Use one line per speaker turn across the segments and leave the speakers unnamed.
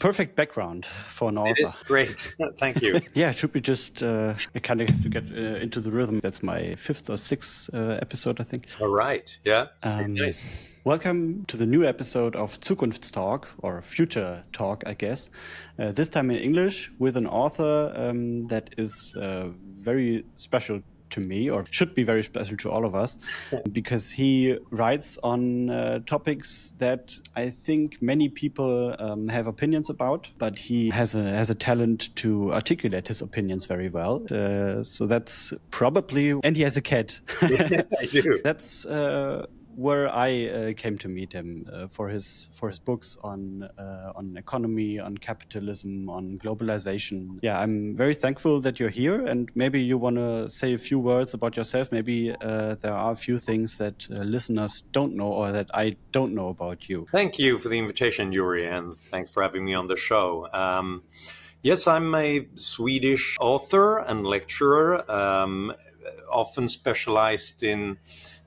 perfect background for an
It
author.
is great. Thank you.
Yeah, should we just kind of have to get into the rhythm? That's my fifth or sixth episode, I think.
All right. Yeah. Nice.
Welcome to the new episode of ZukunftsTalk, or Future Talk, I guess. This time in English with an author that is very special to me, or should be very special to all of us, because he writes on topics that I think many people have opinions about, but he has a talent to articulate his opinions very well. So that's probably, and he has a cat.
Yeah, I do.
That's where I came to meet him for his books on economy, on capitalism, on globalization. Yeah, I'm very thankful that you're here, and maybe you want to say a few words about yourself. Maybe there are a few things that listeners don't know or that I don't know about you.
Thank you for the invitation, Yuri, and thanks for having me on the show. Yes, I'm a Swedish author and lecturer, often specialized in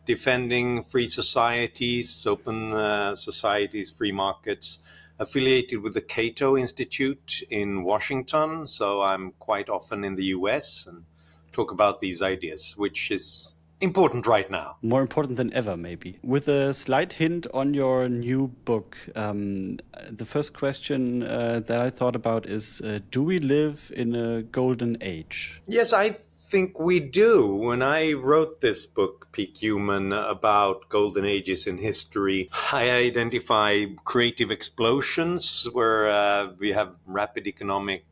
defending free societies, open societies, free markets, affiliated with the Cato Institute in Washington. So I'm quite often in the US and talk about these ideas, which is important right now.
More important than ever, maybe. With a slight hint on your new book, the first question that I thought about is, do we live in a golden age?
Yes, I think we do. When I wrote this book, Peak Human, about golden ages in history, I identify creative explosions where we have rapid economic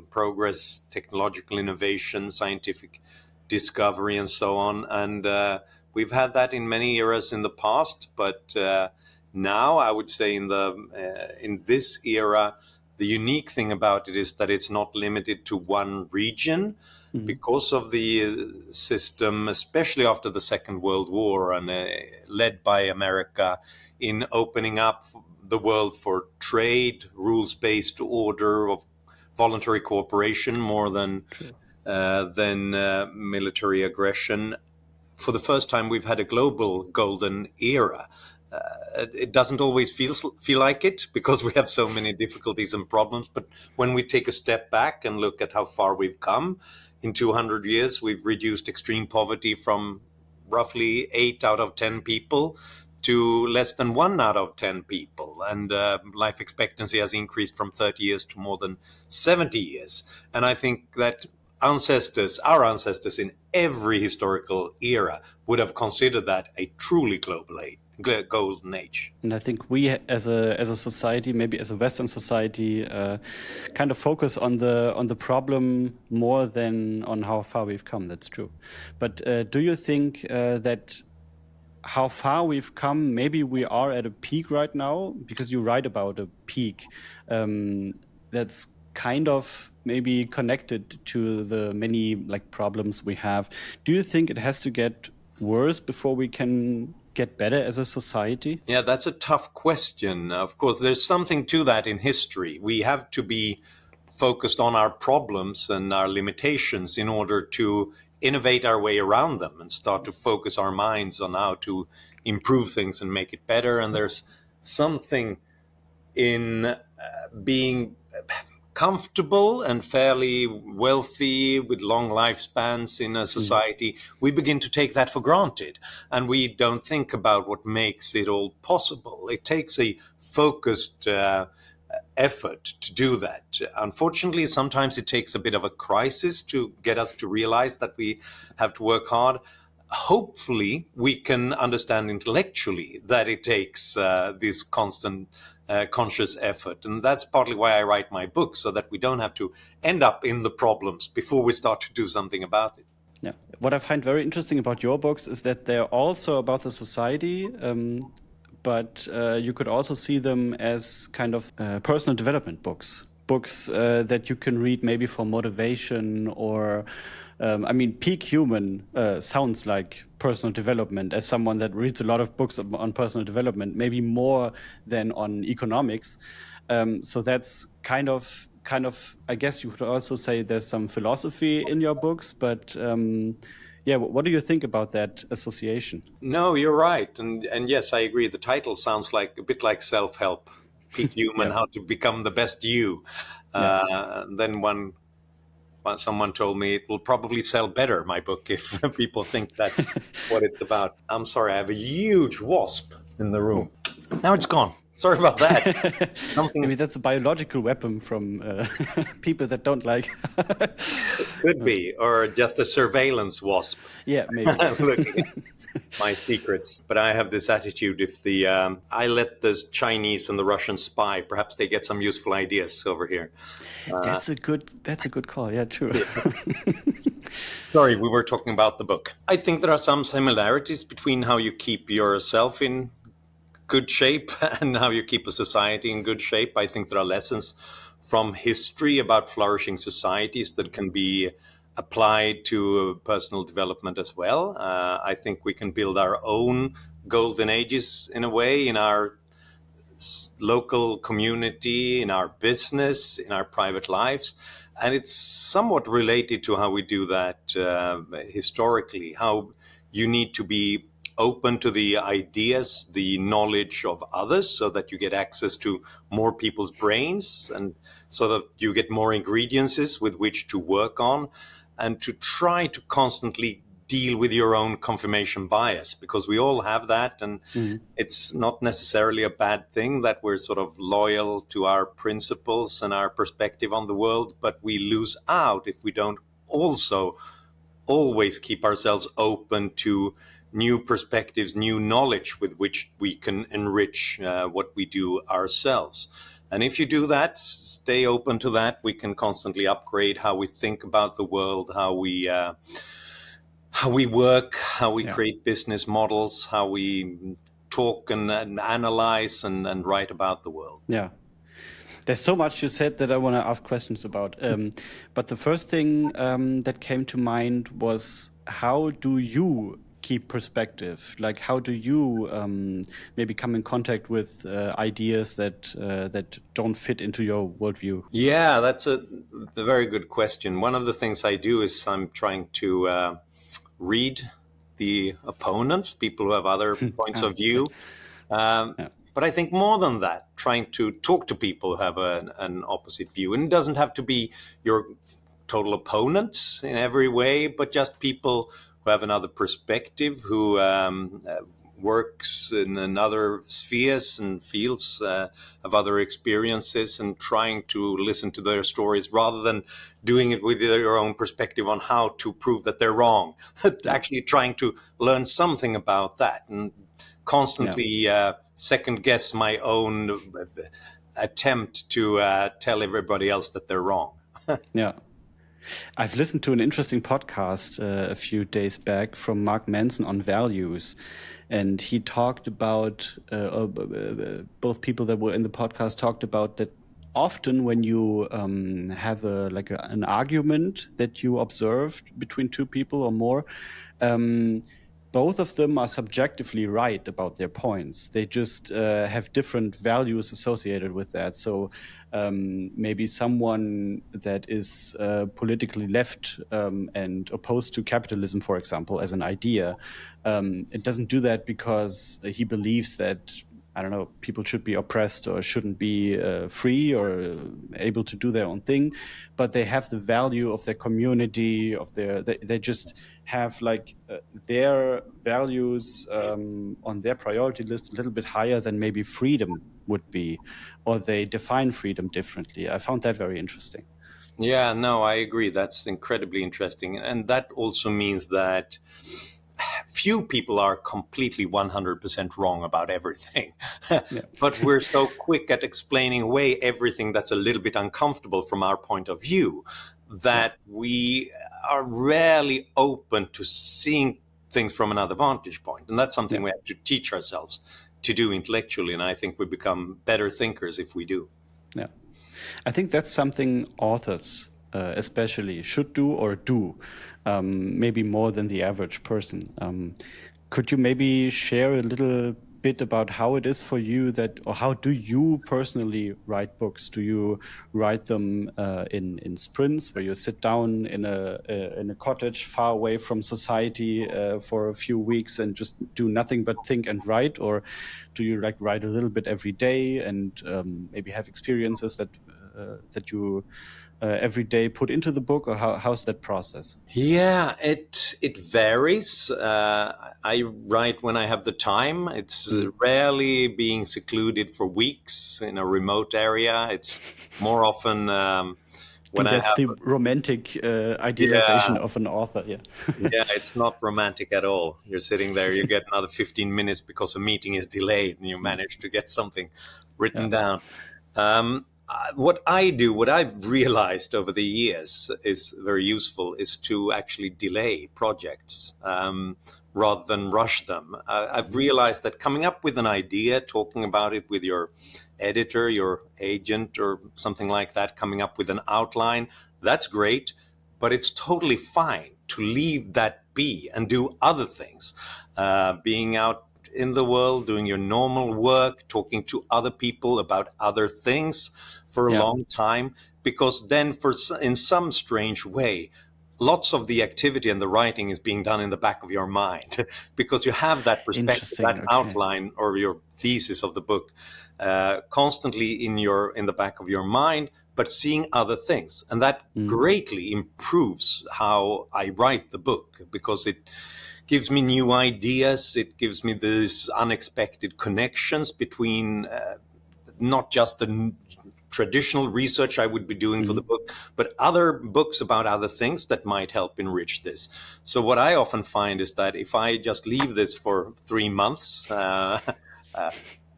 progress, technological innovation, scientific discovery, and so on. And we've had that in many eras in the past, but now I would say in this era, the unique thing about it is that it's not limited to one region. Because of the system, especially after the Second World War and led by America in opening up the world for trade, rules-based order of voluntary cooperation more than military aggression. For the first time, we've had a global golden era. It doesn't always feel like it because we have so many difficulties and problems. But when we take a step back and look at how far we've come, in 200 years, we've reduced extreme poverty from roughly 8 out of 10 people to less than 1 out of 10 people. And life expectancy has increased from 30 years to more than 70 years. And I think that our ancestors in every historical era would have considered that a truly golden age.
And I think we, as a society, maybe as a Western society, kind of focus on the problem more than on how far we've come. That's true. But do you think that how far we've come, maybe we are at a peak right now? Because you write about a peak that's kind of maybe connected to the many problems we have. Do you think it has to get worse before we can get better as a society?
Yeah, that's a tough question. Of course, there's something to that in history. We have to be focused on our problems and our limitations in order to innovate our way around them and start to focus our minds on how to improve things and make it better. And there's something in being comfortable and fairly wealthy with long lifespans in a society, we begin to take that for granted. And we don't think about what makes it all possible. It takes a focused effort to do that. Unfortunately, sometimes it takes a bit of a crisis to get us to realize that we have to work hard. Hopefully, we can understand intellectually that it takes this constant conscious effort. And that's partly why I write my book, so that we don't have to end up in the problems before we start to do something about it.
Yeah. What I find very interesting about your books is that they're also about the society, but you could also see them as kind of personal development books that you can read maybe for motivation or Peak Human sounds like personal development. As someone that reads a lot of books on personal development, maybe more than on economics. So that's kind of, I guess you could also say there's some philosophy in your books, but what do you think about that association?
No, you're right. And yes, I agree. The title sounds like a bit like self-help peak human,
Yeah.
how to become the best you. Then someone told me it will probably sell better, my book, if people think that's what it's about. I'm sorry, I have a huge wasp in the room. Now it's gone. Sorry about that.
Maybe
Something
that's a biological weapon from people that don't like.
could be, or just a surveillance wasp.
Yeah, maybe.
Looking at my secrets. But I have this attitude: if I let the Chinese and the Russians spy, perhaps they get some useful ideas over here.
That's a good call. Yeah, true.
Sorry, we were talking about the book. I think there are some similarities between how you keep yourself in good shape and how you keep a society in good shape. I think there are lessons from history about flourishing societies that can be applied to personal development as well. I think we can build our own golden ages in a way in our local community, in our business, in our private lives. And it's somewhat related to how we do that historically, how you need to be open to the ideas, the knowledge of others, so that you get access to more people's brains and so that you get more ingredients with which to work on, and to try to constantly deal with your own confirmation bias, because we all have that, and it's not necessarily a bad thing that we're sort of loyal to our principles and our perspective on the world, but we lose out if we don't also always keep ourselves open to new perspectives, new knowledge with which we can enrich what we do ourselves. And if you do that, stay open to that, we can constantly upgrade how we think about the world, how we work, how we create business models, how we talk and analyze and write about the world.
Yeah. There's so much you said that I want to ask questions about. But the first thing that came to mind was, how do you keep perspective? Like, how do you maybe come in contact with ideas that don't fit into your worldview?
Yeah, that's a very good question. One of the things I do is I'm trying to read the opponents, people who have other points of view. But I think more than that, trying to talk to people who have an opposite view. And it doesn't have to be your total opponents in every way, but just people who have another perspective, who works in other spheres and fields of other experiences, and trying to listen to their stories rather than doing it with your own perspective on how to prove that they're wrong. Actually trying to learn something about that and constantly second guess my own attempt to tell everybody else that they're wrong.
Yeah. I've listened to an interesting podcast a few days back from Mark Manson on values. And he talked about, both people that were in the podcast talked about that often when you have an argument that you observed between two people or more, both of them are subjectively right about their points. They just have different values associated with that. So maybe someone that is politically left and opposed to capitalism, for example, as an idea, it doesn't do that because he believes that, I don't know, people should be oppressed or shouldn't be free or able to do their own thing, but they have the value of their community, of they just have their values on their priority list a little bit higher than maybe freedom would be, or they define freedom differently. I found that very interesting.
Yeah, no, I agree. That's incredibly interesting. And that also means that few people are completely 100% wrong about everything. But we're so quick at explaining away everything that's a little bit uncomfortable from our point of view that we are rarely open to seeing things from another vantage point. And that's something we have to teach ourselves to do intellectually. And I think we become better thinkers if we do.
Yeah. I think that's something authors especially should do or do, maybe more than the average person. Could you maybe share a little bit about how it is for you or how do you personally write books? Do you write them in sprints, where you sit down in a cottage far away from society for a few weeks and just do nothing but think and write, or do you like write a little bit every day and maybe have experiences that you every day put into the book, or how's that process?
Yeah, it varies. I write when I have the time. It's rarely being secluded for weeks in a remote area. It's more often when I
That's
have.
the romantic idealization of an author. Yeah.
Yeah, it's not romantic at all. You're sitting there, you get another 15 minutes because a meeting is delayed, and you manage to get something written down. What I've realized over the years is very useful, is to actually delay projects rather than rush them. I've realized that coming up with an idea, talking about it with your editor, your agent, or something like that, coming up with an outline, that's great, but it's totally fine to leave that be and do other things. Being out in the world, doing your normal work, talking to other people about other things for a long time, because then in some strange way, lots of the activity and the writing is being done in the back of your mind because you have that perspective, that outline or your thesis of the book constantly in the back of your mind, but seeing other things. And that greatly improves how I write the book, because it gives me new ideas. It gives me these unexpected connections between not just the traditional research I would be doing for the book, but other books about other things that might help enrich this. So what I often find is that if I just leave this for 3 months,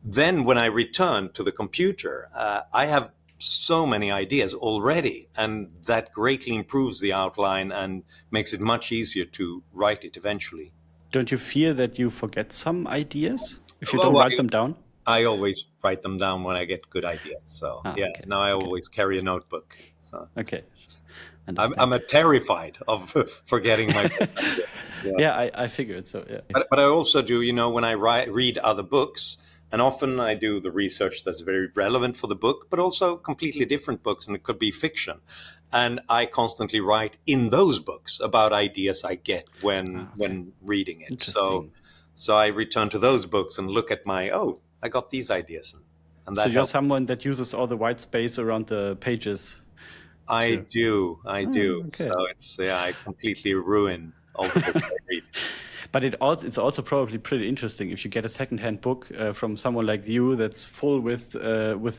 then when I return to the computer, I have so many ideas already, and that greatly improves the outline and makes it much easier to write it eventually.
Don't you fear that you forget some ideas if you don't write them down?
I always write them down when I get good ideas. So now I always carry a notebook. So
okay,
I'm terrified of forgetting my idea.
Yeah, I figured so. Yeah,
but I also do, when I read other books, and often I do the research that's very relevant for the book, but also completely different books, and it could be fiction. And I constantly write in those books about ideas I get when reading it. So I return to those books and look at I got these ideas. And
so you're someone that uses all the white space around the pages.
I do. Okay. So I completely ruin all the books I read.
But it's also probably pretty interesting if you get a secondhand book from someone like you that's full with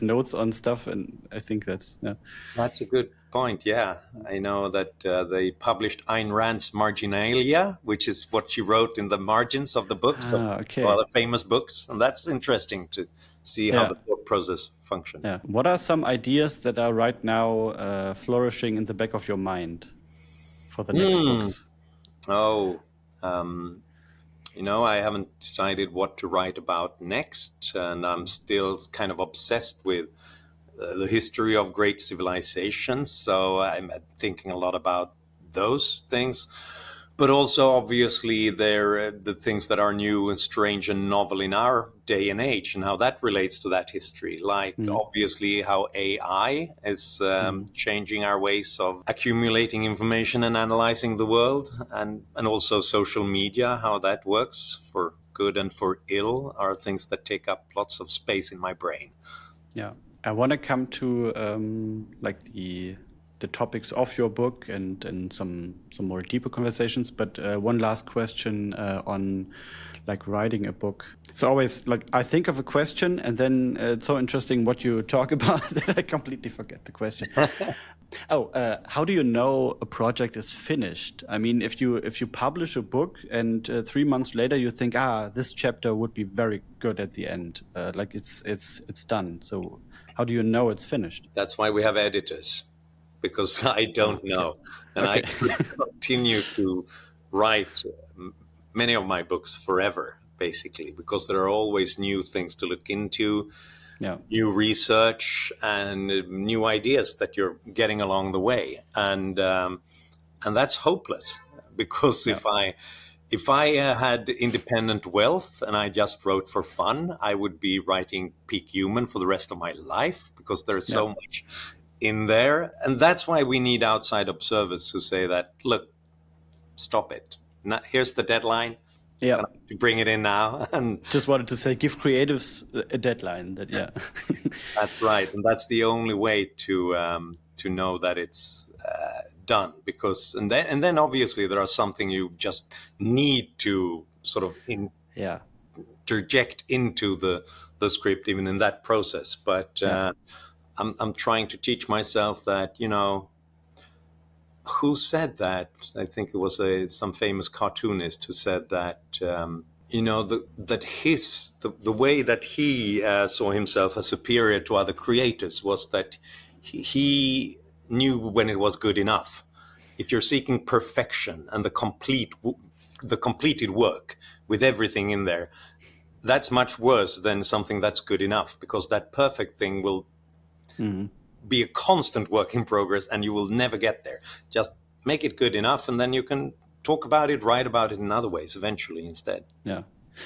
notes on stuff, and I think that's
a good point. Yeah, I know that they published Ayn Rand's Marginalia, which is what she wrote in the margins of the books of other famous books, and that's interesting to see how the thought process functions.
Yeah. What are some ideas that are right now flourishing in the back of your mind for the next books?
I haven't decided what to write about next, and I'm still kind of obsessed with the history of great civilizations. So I'm thinking a lot about those things. But also, obviously, they're the things that are new and strange and novel in our day and age, and how that relates to that history. Like, obviously, how AI is changing our ways of accumulating information and analyzing the world, and also social media, how that works for good and for ill, are things that take up lots of space in my brain.
Yeah, I want to come to like the topics of your book and some more deeper conversations. But one last question on like writing a book. It's always like I think of a question, and then it's so interesting what you talk about that I completely forget the question. How do you know a project is finished? I mean, if you publish a book and 3 months later you think, this chapter would be very good at the end, like it's done. So how do you know it's finished?
That's why we have editors. Because I don't know. And I could continue to write many of my books forever, basically, because there are always new things to look into, new research, and new ideas that you're getting along the way. And that's hopeless, because If I had independent wealth and I just wrote for fun, I would be writing Peak Human for the rest of my life, because there's so much in there. And that's why we need outside observers who say that, look, stop it. Here's the deadline.
Yeah.
To bring it in now. And
just wanted to say, give creatives a deadline.
That's right. And that's the only way to know that it's done, because and then obviously there are something you just need to sort of interject into the script even in that process. But I'm trying to teach myself that, who said that? I think it was some famous cartoonist who said that the way that he saw himself as superior to other creators was that he knew when it was good enough. If you're seeking perfection and the completed work with everything in there, that's much worse than something that's good enough, because that perfect thing will be a constant work in progress and you will never get there. Just make it good enough, and then you can talk about it, write about it in other ways eventually instead.
Yeah.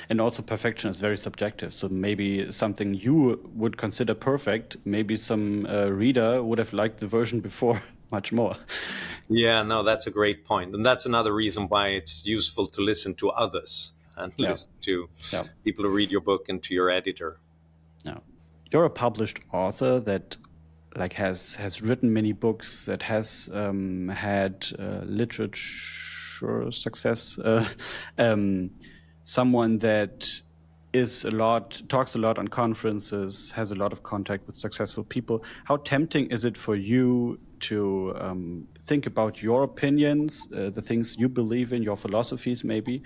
And also perfection is very subjective. So maybe something you would consider perfect, maybe some reader would have liked the version before much more.
Yeah, no, that's a great point. And that's another reason why it's useful to listen to others and listen to people who read your book and to your editor.
Yeah. You're a published author that has written many books, that has had literature success. Someone that talks a lot on conferences, has a lot of contact with successful people. How tempting is it for you to think about your opinions, the things you believe in, your philosophies maybe,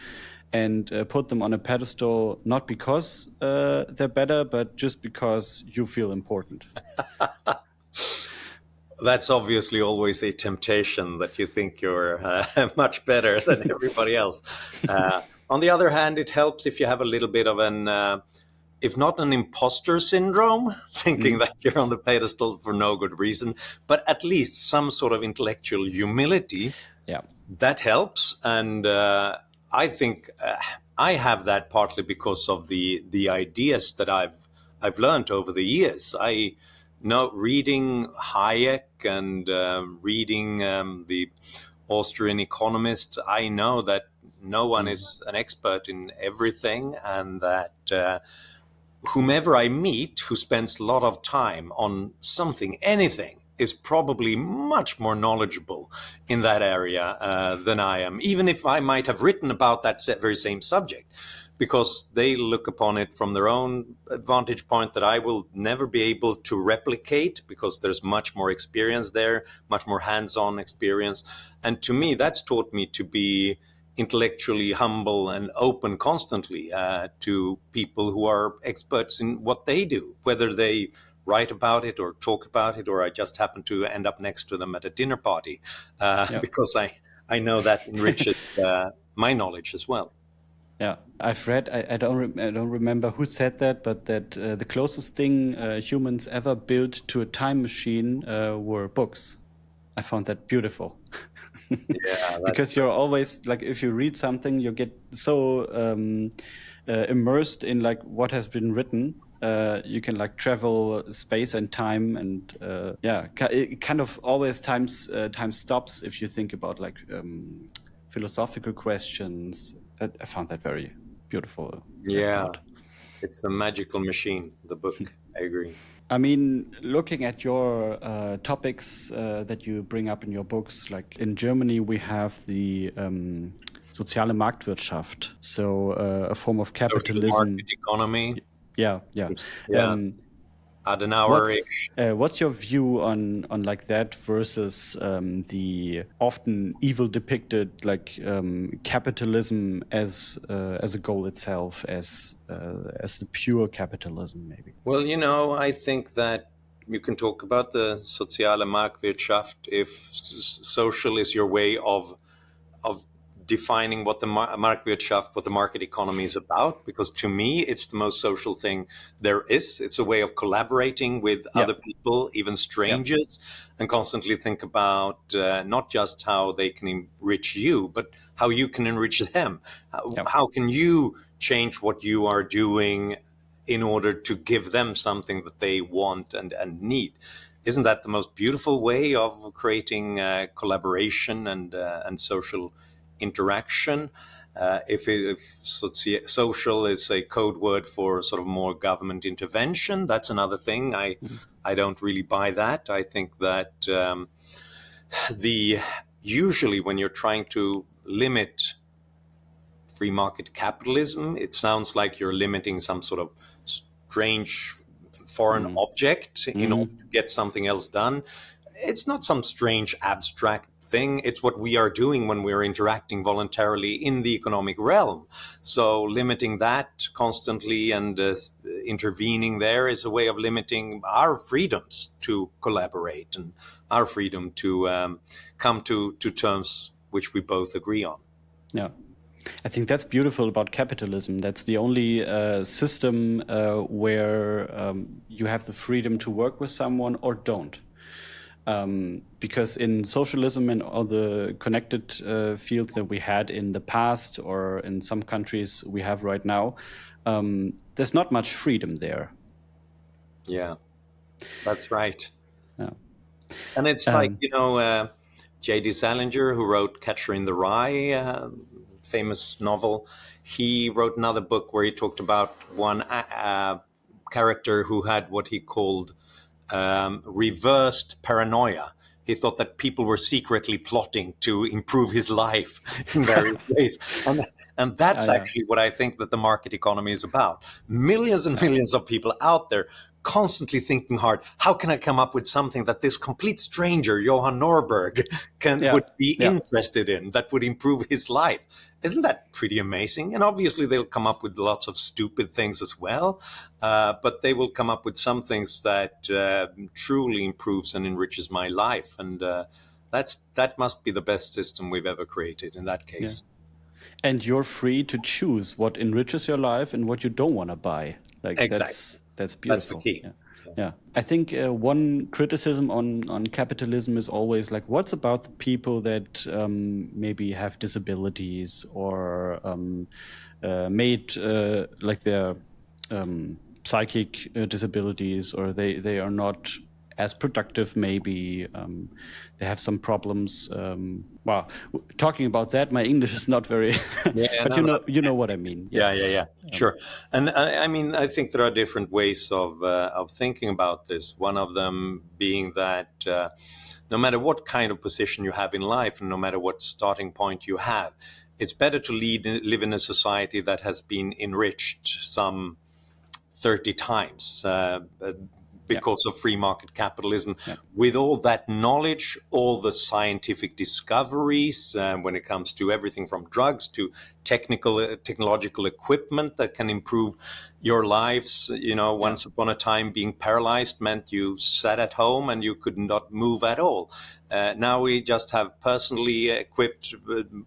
and put them on a pedestal, not because they're better, but just because you feel important?
That's obviously always a temptation, that you think you're much better than everybody else. On the other hand, it helps if you have a little bit of an, if not an imposter syndrome, thinking that you're on the pedestal for no good reason, but at least some sort of intellectual humility.
Yeah,
that helps. And I think I have that partly because of the ideas that I've learned over the years. Reading Hayek and reading the Austrian economist, I know that no one is an expert in everything, and that whomever I meet who spends a lot of time on something, anything, is probably much more knowledgeable in that area than I am, even if I might have written about that very same subject, because they look upon it from their own vantage point that I will never be able to replicate, because there's much more experience there, much more hands-on experience. And to me, that's taught me to be intellectually humble and open constantly to people who are experts in what they do, whether they write about it or talk about it, or I just happen to end up next to them at a dinner party, because I know that enriches my knowledge as well.
Yeah, I've read. I don't remember who said that, but that the closest thing humans ever built to a time machine were books. I found that beautiful.
Yeah,
because you're always if you read something, you get so immersed in what has been written. You can travel space and time, and it kind of always time stops if you think about philosophical questions. I found that very beautiful.
Yeah, it's a magical machine, the book. I agree.
I mean, looking at your topics that you bring up in your books, like in Germany, we have the soziale Marktwirtschaft, so a form of capitalism.
Social market economy.
Yeah. What's your view on that versus the often evil depicted capitalism as a goal itself, as the pure capitalism, maybe?
Well, I think that you can talk about the soziale Marktwirtschaft if social is your way of defining what the Marktwirtschaft, what the market economy is about, because to me, it's the most social thing there is. It's a way of collaborating with other people, even strangers, and constantly think about not just how they can enrich you, but how you can enrich them. How can you change what you are doing in order to give them something that they want and need? Isn't that the most beautiful way of creating collaboration and social interaction? If social is a code word for sort of more government intervention, that's another thing. I don't really buy that. I think that usually when you're trying to limit free market capitalism, it sounds like you're limiting some sort of strange foreign object in order to get something else done. It's not some strange abstract thing. It's what we are doing when we're interacting voluntarily in the economic realm. So limiting that constantly and intervening there is a way of limiting our freedoms to collaborate and our freedom to come to terms which we both agree on.
Yeah. I think that's beautiful about capitalism. That's the only system where you have the freedom to work with someone or don't. Because in socialism and all the connected fields that we had in the past or in some countries we have right now, there's not much freedom there.
Yeah, that's right.
Yeah.
And it's like, J.D. Salinger, who wrote Catcher in the Rye, famous novel, he wrote another book where he talked about one character who had what he called reversed paranoia. He thought that people were secretly plotting to improve his life in various ways. And that's actually what I think that the market economy is about. Millions and millions of people out there constantly thinking hard, how can I come up with something that this complete stranger, Johan Norberg, would be interested in, that would improve his life? Isn't that pretty amazing? And obviously they'll come up with lots of stupid things as well, but they will come up with some things that truly improves and enriches my life. And that must be the best system we've ever created in that case.
Yeah. And you're free to choose what enriches your life and what you don't want to buy. Like
exactly.
That's beautiful.
That's the key.
Yeah. I think one criticism on capitalism is always like, what's about the people that maybe have disabilities or made like their psychic disabilities, or they are not as productive, maybe they have some problems. Well, talking about that, my English is not very, but you know what I mean.
Yeah. Sure. And I mean, I think there are different ways of thinking about this. One of them being that no matter what kind of position you have in life, and no matter what starting point you have, it's better to live in a society that has been enriched some 30 times because of free market capitalism, with all that knowledge, all the scientific discoveries when it comes to everything from drugs to technological equipment that can improve your lives. Once upon a time, being paralyzed meant you sat at home and you could not move at all. Now we just have personally equipped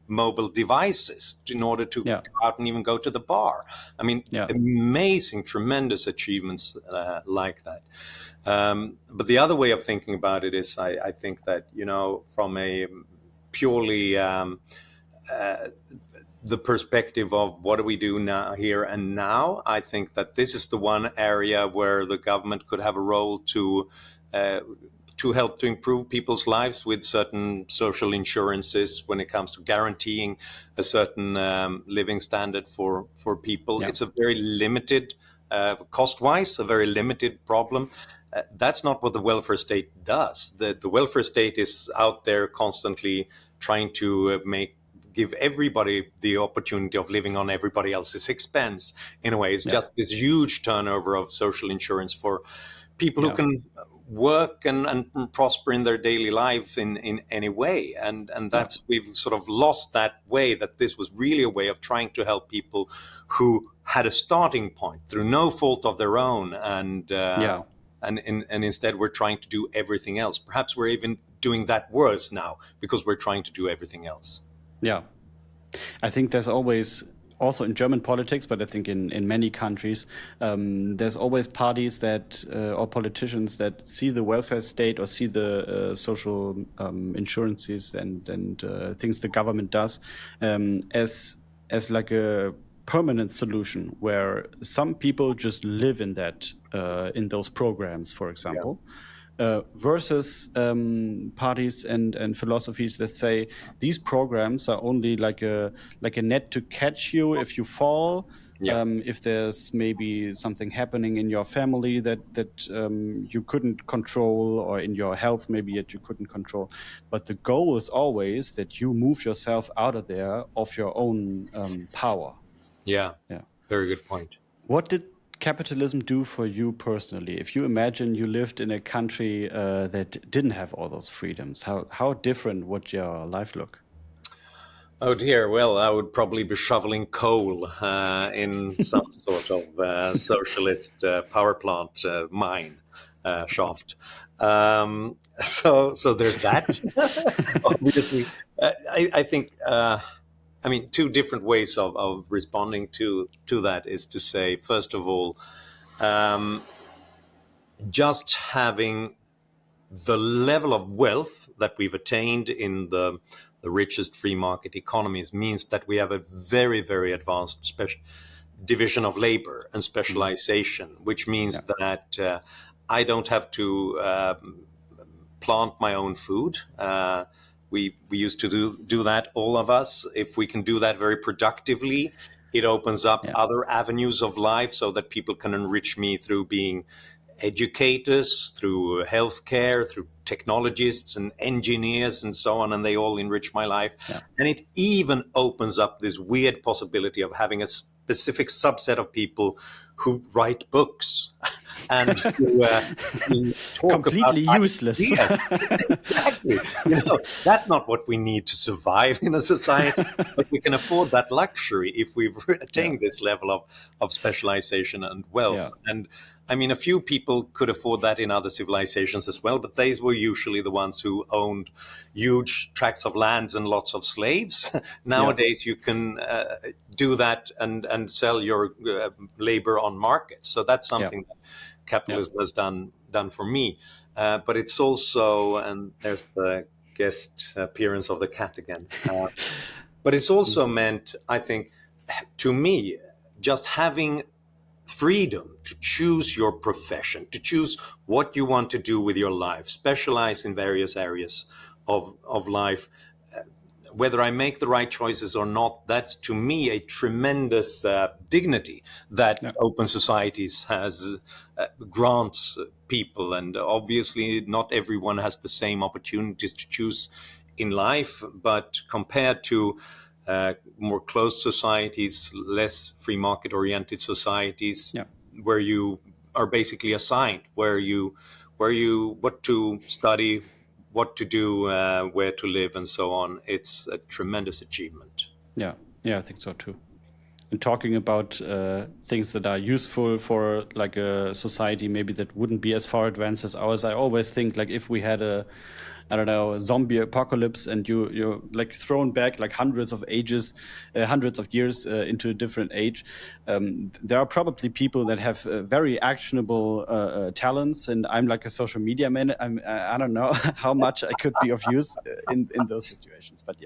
mobile devices in order to go out and even go to the bar. I mean, amazing, tremendous achievements like that. But the other way of thinking about it is, I think that, from a purely the perspective of what do we do now, here and now, I think that this is the one area where the government could have a role to help to improve people's lives with certain social insurances when it comes to guaranteeing a certain living standard for people. It's a very limited, cost-wise, a very limited problem. That's not what the welfare state does. The welfare state is out there constantly trying to give everybody the opportunity of living on everybody else's expense. In a way, it's just this huge turnover of social insurance for people who can work and prosper in their daily life in any way. And that's, we've sort of lost that way, that this was really a way of trying to help people who had a starting point through no fault of their own. And instead we're trying to do everything else. Perhaps we're even doing that worse now because we're trying to do everything else.
Yeah. I think there's always, also in German politics, but I think in many countries, there's always parties that or politicians that see the welfare state or see the social insurances and things the government does as like a permanent solution where some people just live in that in those programs, for example. Versus parties and philosophies that say these programs are only like a net to catch you if you fall,
Yeah.
if there's maybe something happening in your family that you couldn't control, or in your health maybe that you couldn't control. But the goal is always that you move yourself out of there of your own power.
Yeah.
Yeah.
Very good point.
What did capitalism do for you personally? If you imagine you lived in a country that didn't have all those freedoms, how different would your life look?
Oh dear. Well, I would probably be shoveling coal in some sort of socialist power plant mine shaft. So there's that. Obviously, I think. I mean, two different ways of responding to that is to say, first of all, just having the level of wealth that we've attained in the richest free market economies means that we have a very, very advanced division of labor and specialization, which means that I don't have to plant my own food. We used to do that, all of us. If we can do that very productively, it opens up other avenues of life so that people can enrich me through being educators, through healthcare, through technologists and engineers and so on, and they all enrich my life. And it even opens up this weird possibility of having a specific subset of people who write books and who talk
completely
about
useless.
ideas. Exactly. That's not what we need to survive in a society, but we can afford that luxury if we've attained this level of specialization and wealth. And I mean, a few people could afford that in other civilizations as well, but these were usually the ones who owned huge tracts of lands and lots of slaves. Nowadays, you can do that and sell your labor on market. So that's something that capitalism has done for me. But it's also, and there's the guest appearance of the cat again. But it's also meant, I think, to me, just having freedom to choose your profession, to choose what you want to do with your life, specialize in various areas of life. Whether I make the right choices or not, that's to me a tremendous dignity that open societies grants people. And obviously not everyone has the same opportunities to choose in life, but compared to more closed societies, less free market oriented societies, where you are basically assigned what to study, what to do, where to live, and so on. It's a tremendous achievement.
Yeah, I think so too. And talking about things that are useful for like a society maybe that wouldn't be as far advanced as ours, I always think like if we had a zombie apocalypse and you're like thrown back like hundreds of years into a different age, there are probably people that have very actionable talents, and I'm like a social media man. I don't know how much I could be of use in those situations, but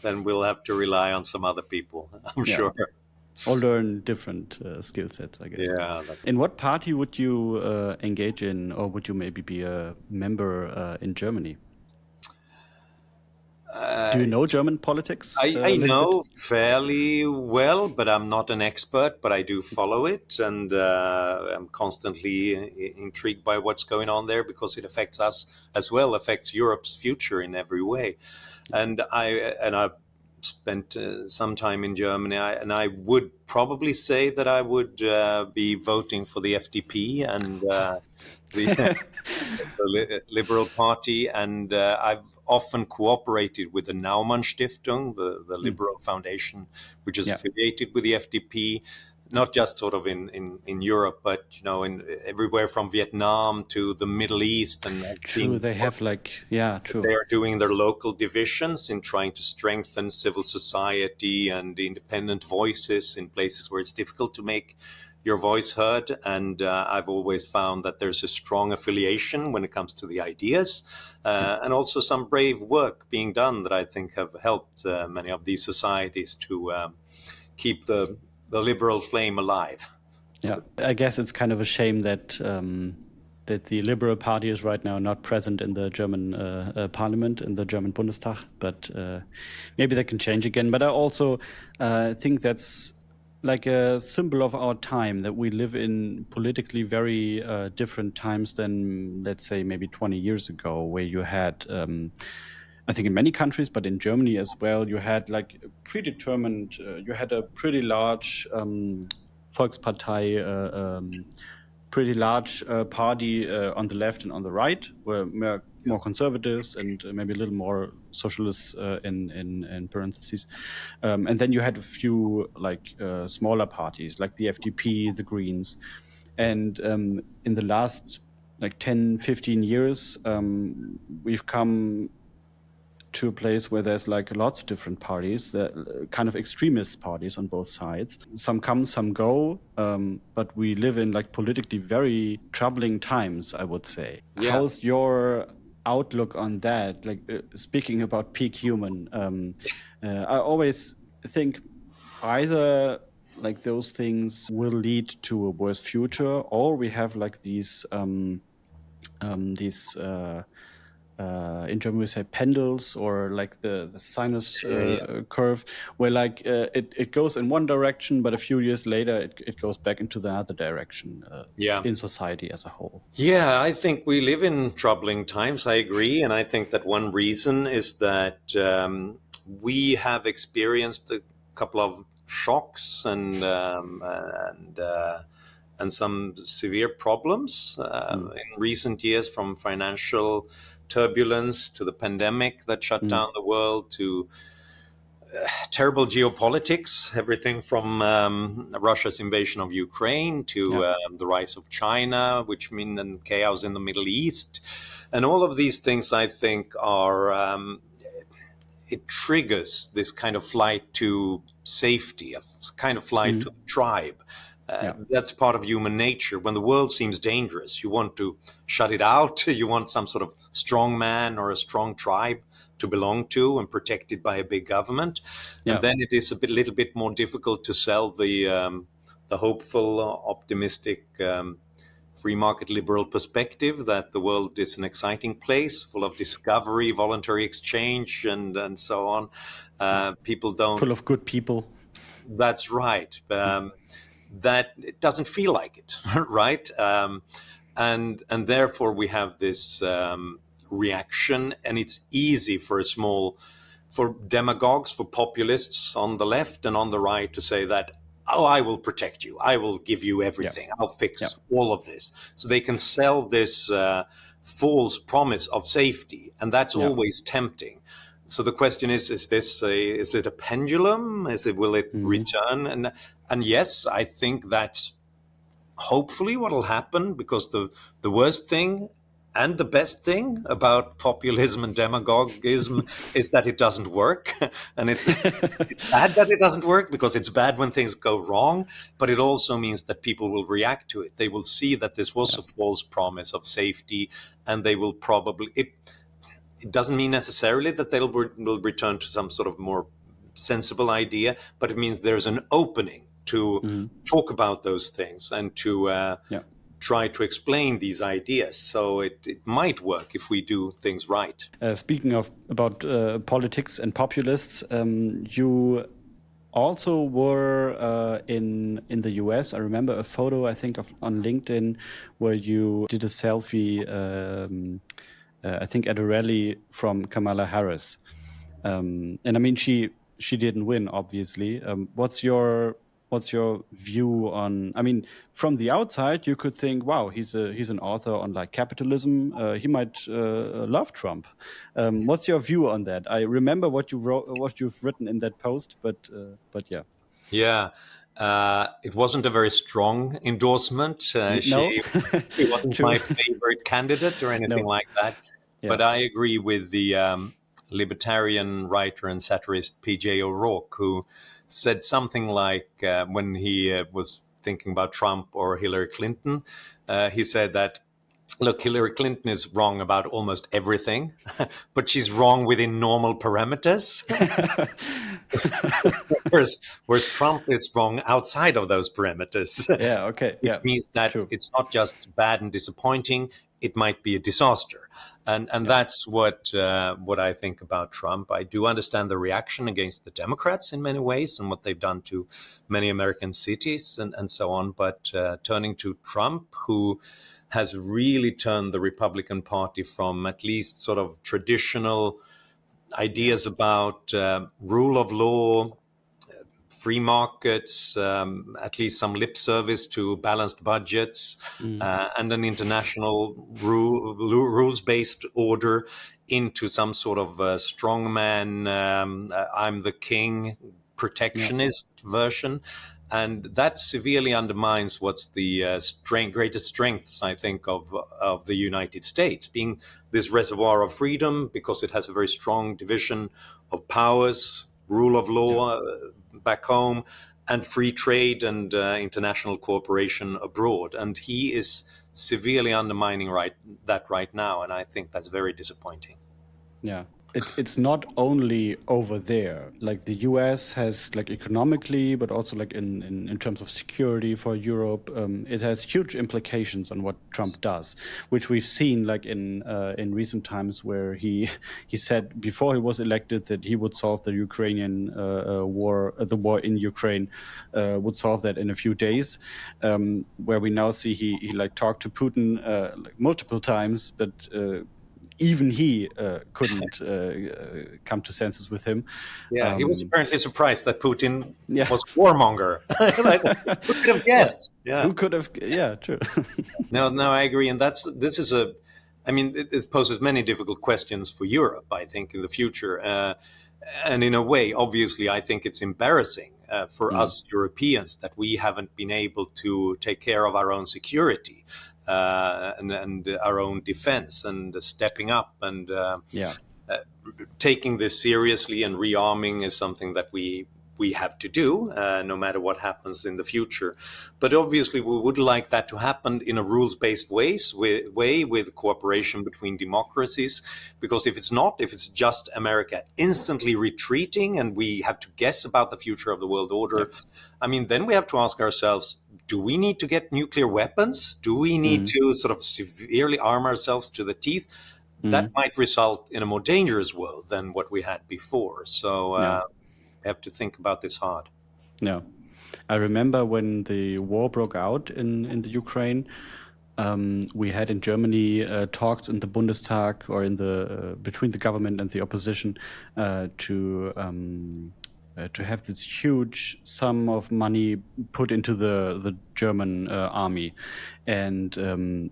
then we'll have to rely on some other people, I'm sure.
Or learn different skill sets, I guess. In what party would you engage in, or would you maybe be a member in Germany? Do you know German politics?
I know fairly well, but I'm not an expert, but I do follow it, and I'm constantly intrigued by what's going on there because it affects us as well, affects Europe's future in every way. And I've spent some time in Germany, and I would probably say that I would be voting for the FDP and the Liberal Party, and I've often cooperated with the Naumann Stiftung, the Liberal Foundation, which is affiliated with the FDP. not just sort of in Europe, but in everywhere from Vietnam to the Middle East, and I've
True,
seen
they have like, yeah,
they
true.
are doing their local divisions in trying to strengthen civil society and independent voices in places where it's difficult to make your voice heard. And I've always found that there's a strong affiliation when it comes to the ideas,
Yeah.
and also some brave work being done that I think have helped many of these societies to keep the liberal flame alive.
Yeah, I guess it's kind of a shame that that the Liberal Party is right now not present in the German Parliament, in the German Bundestag. But maybe that can change again. But I also think that's like a symbol of our time, that we live in politically very different times than, let's say, maybe 20 years ago, where you had. I think in many countries, but in Germany as well, you had like predetermined. You had a pretty large Volkspartei, pretty large party on the left and on the right, were more conservatives and maybe a little more socialists in parentheses. And then you had a few like smaller parties, like the FDP, the Greens. And in the last like 10, 15 years, we've come to a place where there's like lots of different parties, kind of extremist parties on both sides. Some come, some go, but we live in like politically very troubling times, I would say.
Yeah.
How's your outlook on that? Like speaking about peak human, I always think either like those things will lead to a worse future, or we have like these in German we say pendles, or like the sinus curve, where like it goes in one direction, but a few years later it goes back into the other direction
Yeah.
in society as a whole.
Yeah, I think we live in troubling times. I agree. And I think that one reason is that we have experienced a couple of shocks and some severe problems in recent years, from financial turbulence to the pandemic that shut down the world to terrible geopolitics, everything from Russia's invasion of Ukraine to the rise of China, which means then chaos in the Middle East. And all of these things, I think, are it triggers this kind of flight to safety, a kind of flight to the tribe. That's part of human nature. When the world seems dangerous, you want to shut it out. You want some sort of strong man or a strong tribe to belong to and protected by a big government. And then it is a little bit more difficult to sell the hopeful, optimistic, free market liberal perspective that the world is an exciting place full of discovery, voluntary exchange, and so on. People don't.
Full of good people.
That's right. That it doesn't feel like it, right? And therefore we have this reaction, and it's easy for for demagogues, for populists on the left and on the right to say that, oh, I will protect you, I will give you everything, I'll fix all of this. So they can sell this false promise of safety, and that's always tempting. So the question is it a pendulum? Will it return? And yes, I think that's hopefully what will happen, because the worst thing and the best thing about populism and demagogism is that it doesn't work. And it's bad that it doesn't work, because it's bad when things go wrong, but it also means that people will react to it. They will see that this was a false promise of safety, and they will probably... It doesn't mean necessarily that will return to some sort of more sensible idea, but it means there's an opening to talk about those things and to try to explain these ideas. So it might work if we do things right.
Speaking about politics and populists, you also were in the US. I remember a photo, I think, on LinkedIn, where you did a selfie, I think at a rally from Kamala Harris. And I mean, she didn't win, obviously. What's your view on? I mean, from the outside, you could think, wow, he's an author on like capitalism. He might love Trump. What's your view on that? I remember what you've written in that post, but yeah.
Yeah. It wasn't a very strong endorsement.
No,
She wasn't
true.
my favorite candidate or anything
No,
like that.
yeah.
But I agree with the libertarian writer and satirist P.J. O'Rourke, who said something like, when he was thinking about Trump or Hillary Clinton, he said that, look, Hillary Clinton is wrong about almost everything, but she's wrong within normal parameters. whereas Trump is wrong outside of those parameters,
Yeah, okay,
which
yeah,
means that
true.
it's not just bad and disappointing; it might be a disaster. And
Yeah,
that's what I think about Trump. I do understand the reaction against the Democrats in many ways and what they've done to many American cities and so on. But turning to Trump, who has really turned the Republican Party from at least sort of traditional ideas about rule of law, free markets, at least some lip service to balanced budgets, and an international rules-based order into some sort of strongman, I'm the king,
yeah,
protectionist version. And that severely undermines what's the greatest strengths, I think, of the United States, being this reservoir of freedom because it has a very strong division of powers, rule of
yeah.
law back home, and free trade and international cooperation abroad. And he is severely undermining that right now, and I think that's very disappointing.
Yeah. It's not only over there. Like the US has like economically, but also like in terms of security for Europe, it has huge implications on what Trump does, which we've seen like in recent times where he said before he was elected that he would solve the Ukrainian war, the war in Ukraine, would solve that in a few days. Where we now see he like talked to Putin like multiple times, but even he couldn't come to senses with him.
Yeah, he was
Um,
apparently surprised that Putin
yeah,
was warmonger. Like, who could have
yeah.
guessed? Yeah.
Who could have? Yeah, true.
No, I agree, and this is a. I mean, it poses many difficult questions for Europe, I think, in the future, and in a way, obviously, I think it's embarrassing for
Mm,
us Europeans that we haven't been able to take care of our own security and our own defense, and stepping up and
yeah,
taking this seriously and rearming is something that we have to do, no matter what happens in the future. But obviously, we would like that to happen in a rules-based way with cooperation between democracies. Because if it's not, if it's just America instantly retreating and we have to guess about the future of the world
yeah,
order, I mean, then we have to ask ourselves, do we need to get nuclear weapons? Do we need
mm,
to sort of severely arm ourselves to the teeth? That
mm,
might result in a more dangerous world than what we had before. So
yeah,
we have to think about this hard.
yeah. I remember when the war broke out in the Ukraine. We had in Germany talks in the Bundestag or in the between the government and the opposition to have this huge sum of money put into the German army, and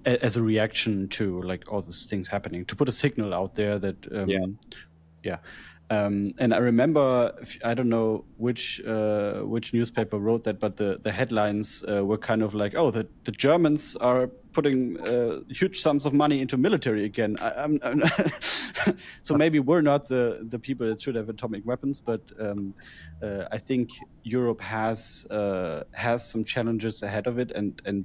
as a reaction to like all these things happening, to put a signal out there that
Yeah,
yeah. And I remember, I don't know which newspaper wrote that, but the headlines were kind of like, "Oh, the Germans are putting huge sums of money into military again." So maybe we're not the people that should have atomic weapons, but I think Europe has some challenges ahead of it, and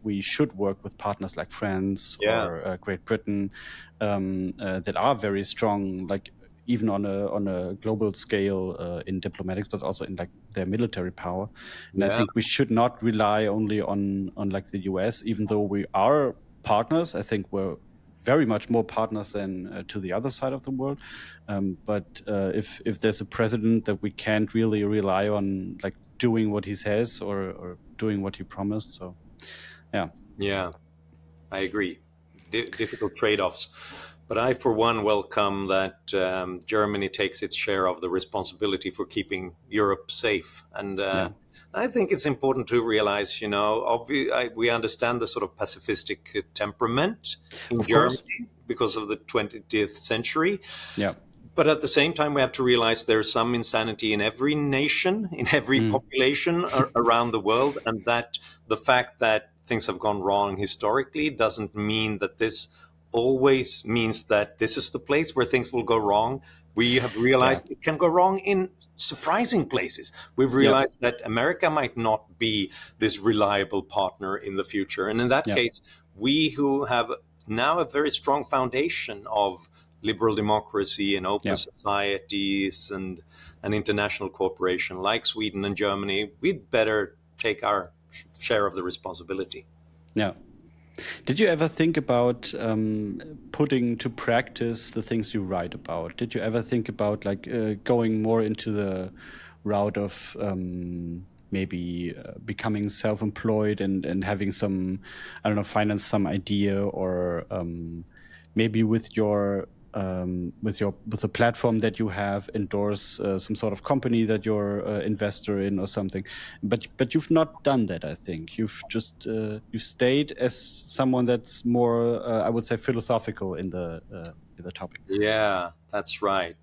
we should work with partners like France
yeah,
or Great Britain that are very strong, like even on a global scale in diplomatics, but also in like their military power. And I
yeah,
think we should not rely only on like the US, even though we are partners. I think we're very much more partners than to the other side of the world. But if there's a president that we can't really rely on, like doing what he says or doing what he promised, so yeah,
yeah. I agree. Difficult trade-offs. But I, for one, welcome that Germany takes its share of the responsibility for keeping Europe safe. And
yeah,
I think it's important to realize, we understand the sort of pacifistic temperament in
of course,
Germany because of the 20th century.
yeah,
But at the same time, we have to realize there's some insanity in every nation, in every population around the world, and that the fact that things have gone wrong historically doesn't mean that this always means that this is the place where things will go wrong. We have realized it can go wrong in surprising places. We've realized that America might not be this reliable partner in the future. And in that case, we who have now a very strong foundation of liberal democracy and open societies and an international cooperation like Sweden and Germany, we'd better take our share of the responsibility.
Yeah. Did you ever think about putting to practice the things you write about? Did you ever think about like going more into the route of maybe becoming self-employed and having some, I don't know, finance some idea, or maybe with the platform that you have, endorse some sort of company that you're investor in or something, but you've not done that. I think you've just you stayed as someone that's more I would say philosophical in the topic.
Yeah, that's right.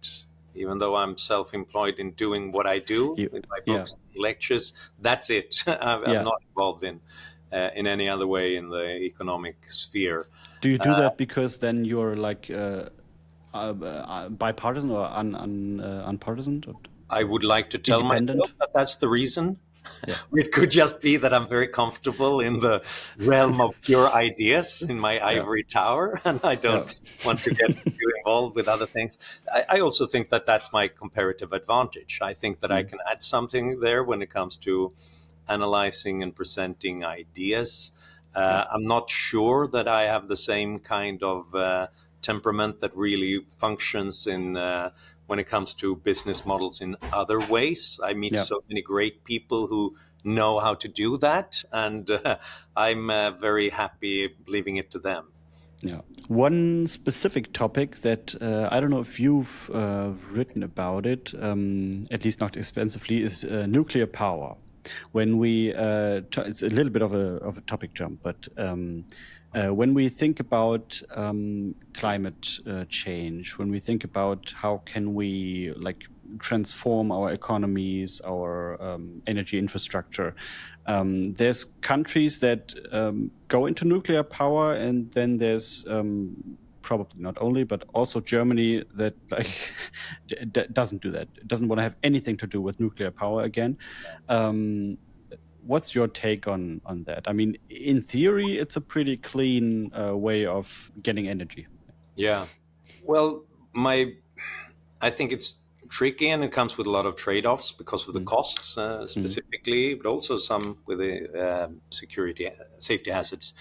Even though I'm self-employed in doing what I do with my books, lectures, that's it. I'm not involved in any other way in the economic sphere.
Do you do that because then you're like bipartisan or unpartisan?
I would like to tell myself that that's the reason. It could just be that I'm very comfortable in the realm of pure ideas in my ivory tower, and I don't want to get too involved with other things. I also think that that's my comparative advantage. I think that I can add something there when it comes to analyzing and presenting ideas. I'm not sure that I have the same kind of temperament that really functions in when it comes to business models in other ways. I meet so many great people who know how to do that, and I'm very happy leaving it to them.
Yeah. One specific topic that I don't know if you've written about it, at least not extensively, is nuclear power. When we, it's a little bit of a topic jump, but when we think about climate change, when we think about how can we like transform our economies, our energy infrastructure, there's countries that go into nuclear power, and then there's probably not only, but also Germany that like doesn't do that. It doesn't want to have anything to do with nuclear power again. What's your take on that? I mean, in theory, it's a pretty clean way of getting energy.
Yeah. Well, I think it's tricky, and it comes with a lot of trade-offs because of the costs specifically, but also some with the safety hazards.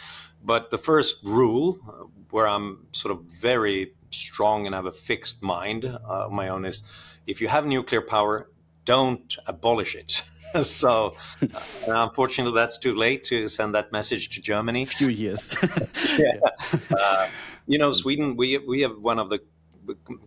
But the first rule, where I'm sort of very strong and have a fixed mind of my own, is if you have nuclear power, don't abolish it. So unfortunately, that's too late to send that message to Germany.
A few years.
Sweden, we have one of the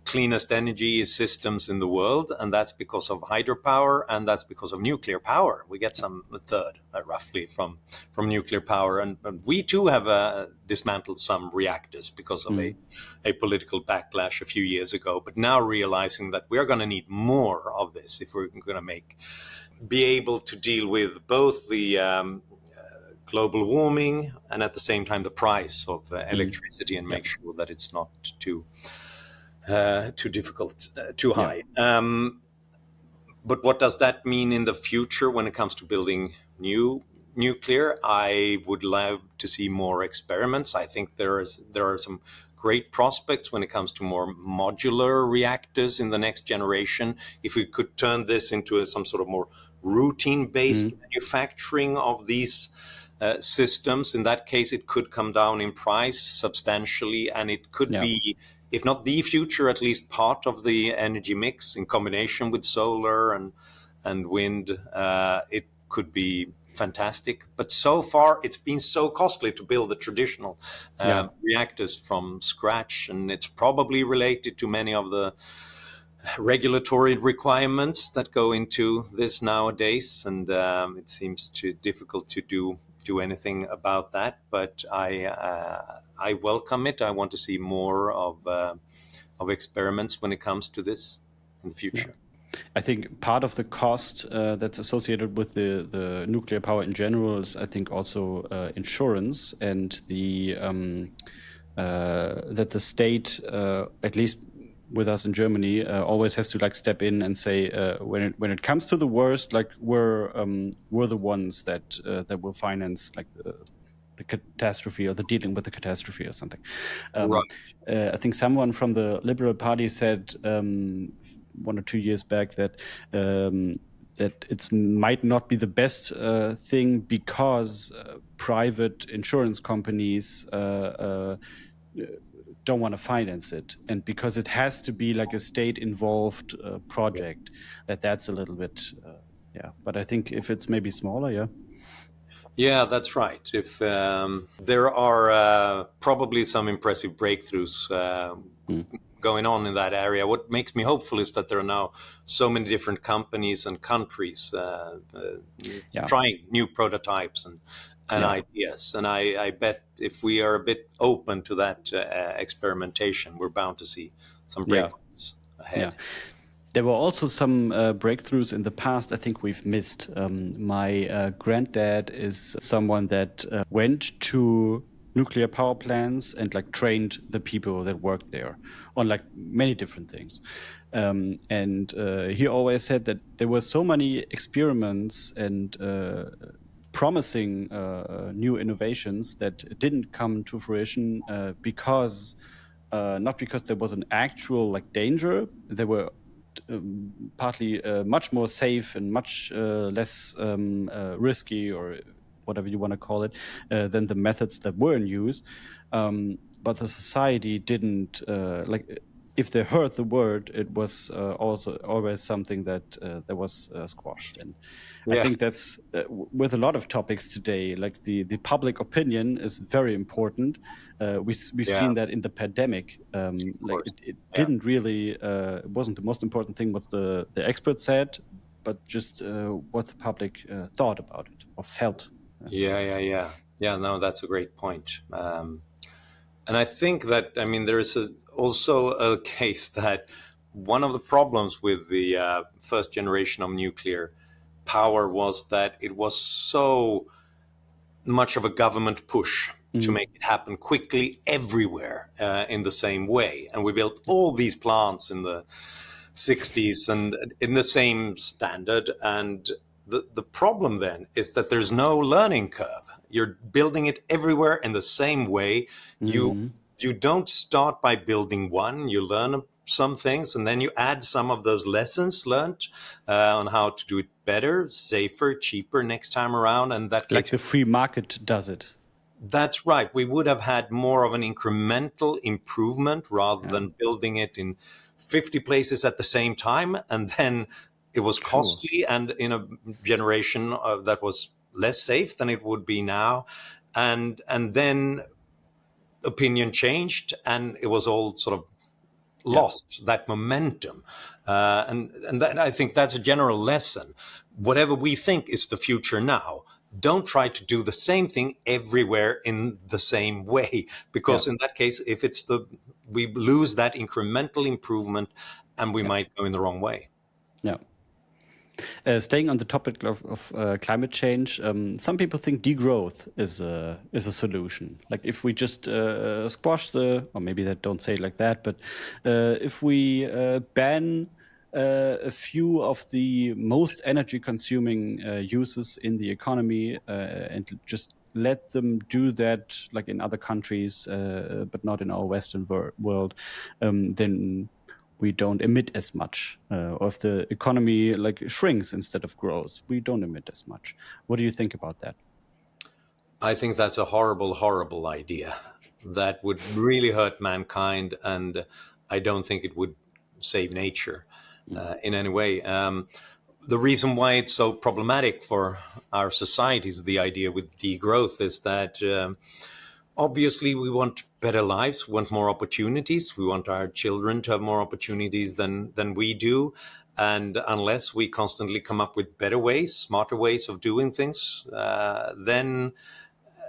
cleanest energy systems in the world, and that's because of hydropower, and that's because of nuclear power. We get a third, roughly, from nuclear power, and we too have dismantled some reactors because of a political backlash a few years ago. But now realizing that we are going to need more of this if we're going to be able to deal with both the global warming and at the same time the price of electricity, and make sure that it's not too difficult, too high. But what does that mean in the future when it comes to building new nuclear? I would love to see more experiments. I think there are some great prospects when it comes to more modular reactors in the next generation. If we could turn this into some sort of more routine-based manufacturing of these systems, in that case, it could come down in price substantially, and it could be, if not the future, at least part of the energy mix in combination with solar and wind. It could be fantastic. But so far, it's been so costly to build the traditional reactors from scratch, and it's probably related to many of the regulatory requirements that go into this nowadays, and it seems too difficult to do anything about that. But I welcome it. I want to see more of of experiments when it comes to this in the future.
I think part of the cost that's associated with the nuclear power in general is, I think, also insurance, and that the state, at least with us in Germany, always has to like step in and say, when it comes to the worst, like we're the ones that will finance like the catastrophe or the dealing with the catastrophe or something.
Right.
I think someone from the Liberal Party said 1 or 2 years back that that it might not be the best thing because private insurance companies don't want to finance it, and because it has to be like a state-involved project, that's a little bit yeah. But I think if it's maybe smaller, yeah.
Yeah, that's right. If there are probably some impressive breakthroughs going on in that area, what makes me hopeful is that there are now so many different companies and countries trying new prototypes and ideas. And I bet if we are a bit open to that experimentation, we're bound to see some breakthroughs ahead.
Yeah. There were also some breakthroughs in the past I think we've missed. My granddad is someone that went to nuclear power plants and like trained the people that worked there on like many different things. And he always said that there were so many experiments and promising new innovations that didn't come to fruition because not because there was an actual like danger. There were partly much more safe and much less risky, or whatever you want to call it, than the methods that were in use. But the society didn't like. If they heard the word, it was also always something that was squashed. And I think that's with a lot of topics today, like the public opinion is very important. We've seen that in the pandemic. Like it didn't really, it wasn't the most important thing what the experts said, but just what the public thought about it or felt.
Yeah. No, that's a great point. And I think that, I mean, there is also a case that one of the problems with the first generation of nuclear power was that it was so much of a government push to make it happen quickly everywhere in the same way. And we built all these plants in the 60s and in the same standard. And the problem then is that there's no learning curve. You're building it everywhere in the same way. You don't start by building one. You learn some things, and then you add some of those lessons learned on how to do it better, safer, cheaper next time around. And that
like the free market does it.
That's right. We would have had more of an incremental improvement rather than building it in 50 places at the same time. And then it was costly and in a generation that was less safe than it would be now. And then opinion changed and it was all sort of lost, that momentum. And that, I think that's a general lesson. Whatever we think is the future now, don't try to do the same thing everywhere in the same way, because in that case, if it's we lose that incremental improvement and we might go in the wrong way.
Yeah. Staying on the topic of climate change, some people think degrowth is a solution. Like if we just squash or maybe they don't say it like that, but if we ban a few of the most energy-consuming uses in the economy and just let them do that, like in other countries, but not in our Western world, then we don't emit as much. Or if the economy like shrinks instead of grows, we don't emit as much. What do you think about that?
I think that's a horrible, horrible idea. That would really hurt mankind, and I don't think it would save nature in any way. The reason why it's so problematic for our societies, the idea with degrowth, is that obviously we want better lives, we want more opportunities, we want our children to have more opportunities than we do. And unless we constantly come up with better ways, smarter ways of doing things, then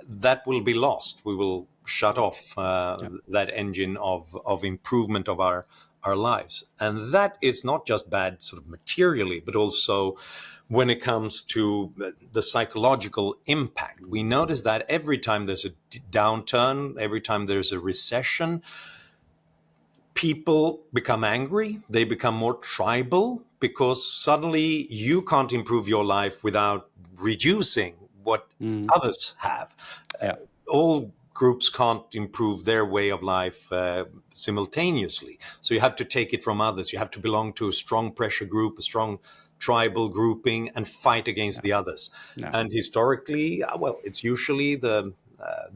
that will be lost. We will shut off that engine of improvement of our lives. And that is not just bad sort of materially, but also when it comes to the psychological impact. We notice that every time there's a downturn, every time there's a recession, people become angry, they become more tribal, because suddenly you can't improve your life without reducing what others have. All groups can't improve their way of life simultaneously. So you have to take it from others. You have to belong to a strong pressure group, a strong tribal grouping, and fight against the others. And historically, well, it's usually the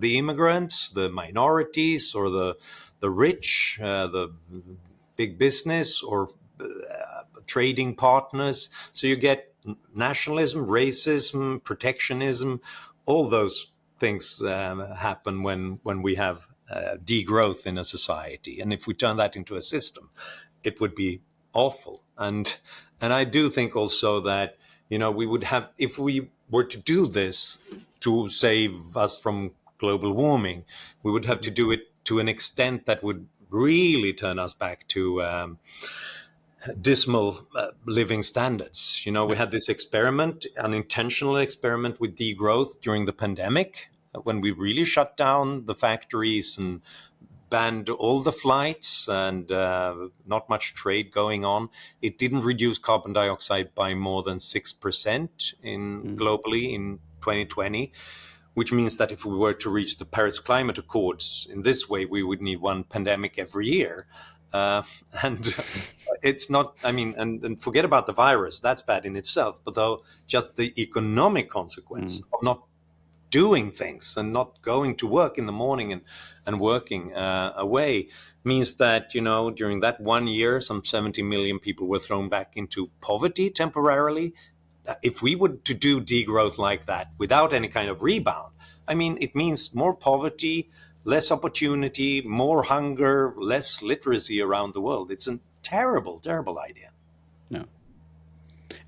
immigrants, the minorities, or the rich, the big business, or trading partners. So you get nationalism, racism, protectionism, all those things happen when we have degrowth in a society. And if we turn that into a system, it would be awful. And I do think also that, we would have, if we were to do this to save us from global warming, we would have to do it to an extent that would really turn us back to dismal living standards. We had this experiment, an intentional experiment with degrowth during the pandemic, when we really shut down the factories and banned all the flights and not much trade going on. It didn't reduce carbon dioxide by more than 6% globally in 2020, which means that if we were to reach the Paris Climate Accords in this way, we would need one pandemic every year. And it's not, and forget about the virus, that's bad in itself, but though just the economic consequence of not doing things and not going to work in the morning and working away means that, during that 1 year, some 70 million people were thrown back into poverty temporarily. If we were to do degrowth like that without any kind of rebound, it means more poverty, less opportunity, more hunger, less literacy around the world. It's a terrible, terrible idea.
Yeah.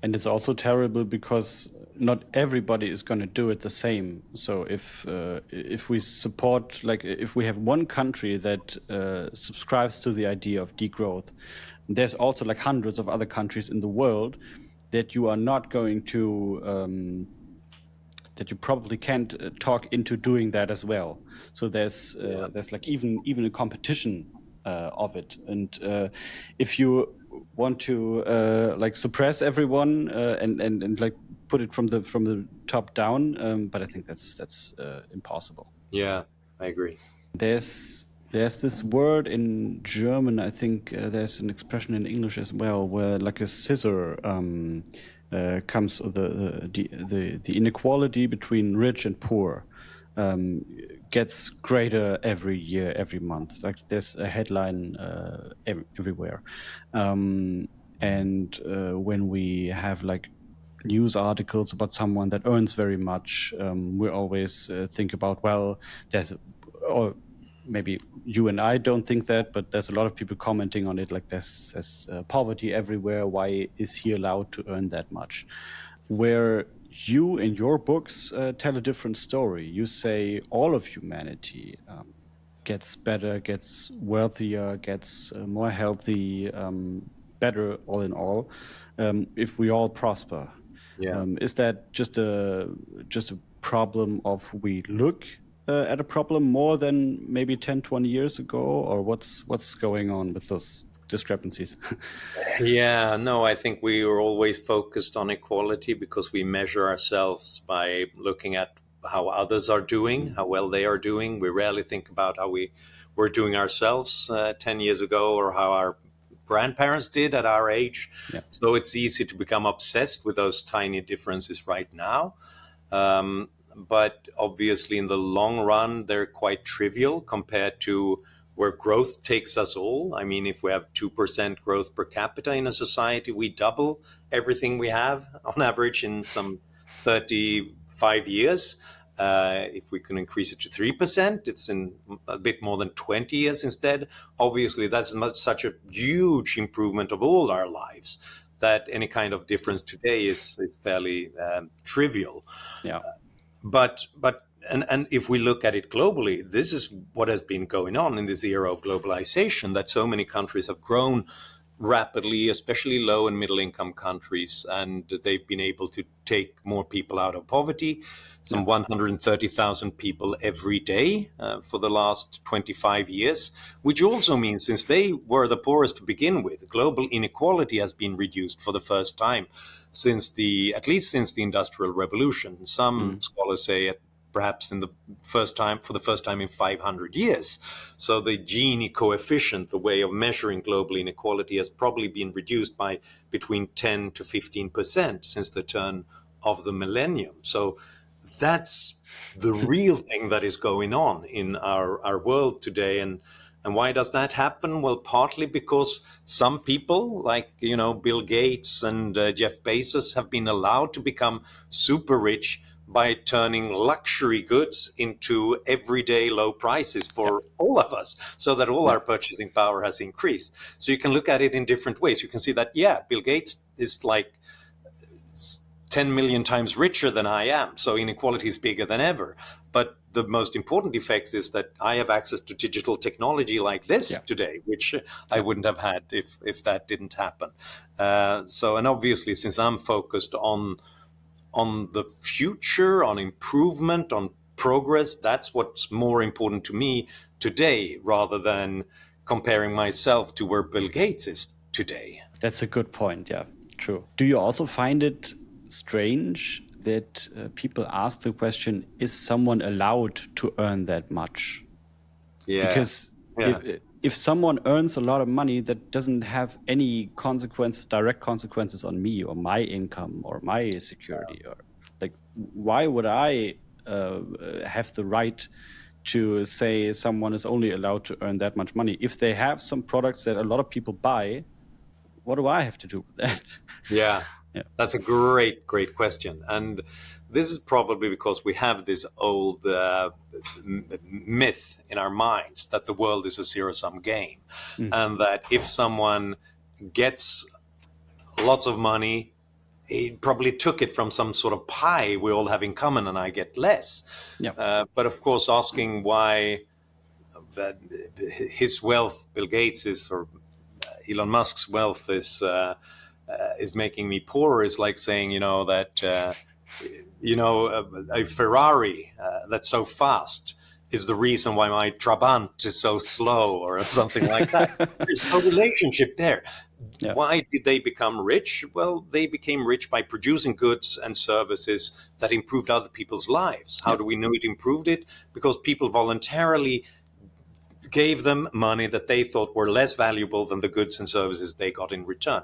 And it's also terrible because not everybody is going to do it the same. So if we support, like if we have one country that subscribes to the idea of degrowth, there's also like hundreds of other countries in the world that you are not going to that you probably can't talk into doing that as well. So there's like even a competition of it. And if you want to like suppress everyone and like put it from the top down, but I think that's impossible.
Yeah, I agree.
There's this word in German, I think there's an expression in English as well, where like a scissor comes the inequality between rich and poor gets greater every year, every month. Like there's a headline everywhere, and when we have like news articles about someone that earns very much, we always think about, well, or maybe you and I don't think that, but there's a lot of people commenting on it, like there's poverty everywhere. Why is he allowed to earn that much? Where you in your books tell a different story. You say all of humanity gets better, gets wealthier, gets more healthy, better all in all, if we all prosper.
Yeah.
Is that just a problem of we look at a problem more than maybe 10, 20 years ago, or what's going on with those discrepancies?
Yeah, no, I think we were always focused on equality because we measure ourselves by looking at how others are doing, how well they are doing. We rarely think about how we were doing ourselves 10 years ago, or how our grandparents did at our age.
Yeah.
So it's easy to become obsessed with those tiny differences right now. But obviously, in the long run, they're quite trivial compared to where growth takes us all. If we have 2% growth per capita in a society, we double everything we have on average in some 35 years. If we can increase it to 3%, it's in a bit more than 20 years instead. Obviously, that's such a huge improvement of all our lives that any kind of difference today is fairly trivial.
Yeah.
But and if we look at it globally, this is what has been going on in this era of globalization, that so many countries have grown rapidly, especially low and middle income countries, and they've been able to take more people out of poverty, some 130,000 people every day for the last 25 years, which also means since they were the poorest to begin with, global inequality has been reduced for the first time at least since the Industrial Revolution. Some scholars say perhaps for the first time in 500 years. So the Gini coefficient, the way of measuring global inequality, has probably been reduced by between 10 to 15% since the turn of the millennium. So that's the real thing that is going on in our world today. And why does that happen? Well, partly because some people like, Bill Gates and Jeff Bezos have been allowed to become super rich by turning luxury goods into everyday low prices for all of us, so that all our purchasing power has increased. So you can look at it in different ways. You can see that, Bill Gates is like 10 million times richer than I am. So inequality is bigger than ever. But the most important effect is that I have access to digital technology like this today, which I wouldn't have had if that didn't happen. And obviously, since I'm focused on the future, on improvement, on progress, that's what's more important to me today, rather than comparing myself to where Bill Gates is today.
That's a good point. Yeah, true. Do you also find it strange that people ask the question, is someone allowed to earn that much?
Yeah.
Because if someone earns a lot of money, that doesn't have any direct consequences on me or my income or my security. Or like, why would I have the right to say someone is only allowed to earn that much money? If they have some products that a lot of people buy, what do I have to do with that?
Yeah. That's a great question. And this is probably because we have this old myth in our minds that the world is a zero-sum game. And that if someone gets lots of money, he probably took it from some sort of pie we all have in common, and I get less. But of course, asking why his wealth, Bill Gates' or Elon Musk's wealth is making me poorer is like saying, that, a Ferrari that's so fast is the reason why my Trabant is so slow, or something like that. There's no relationship there. Why did they become rich? Well, they became rich by producing goods and services that improved other people's lives. How do we know it improved it? Because people voluntarily gave them money that they thought were less valuable than the goods and services they got in return.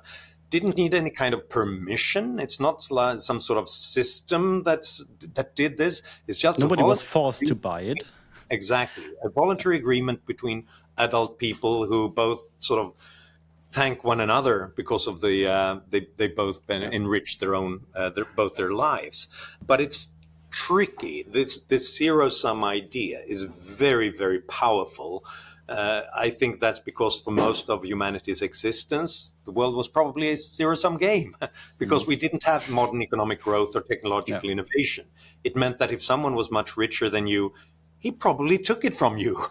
Didn't need any kind of permission. It's not some sort of system that did this. It's just
nobody was forced to buy it.
Exactly, a voluntary agreement between adult people who both sort of thank one another because of they both enriched their own their lives. But it's tricky. This zero-sum idea is very, very powerful. I think that's because for most of humanity's existence, the world was probably a zero-sum game because we didn't have modern economic growth or technological innovation. It meant that if someone was much richer than you, he probably took it from you.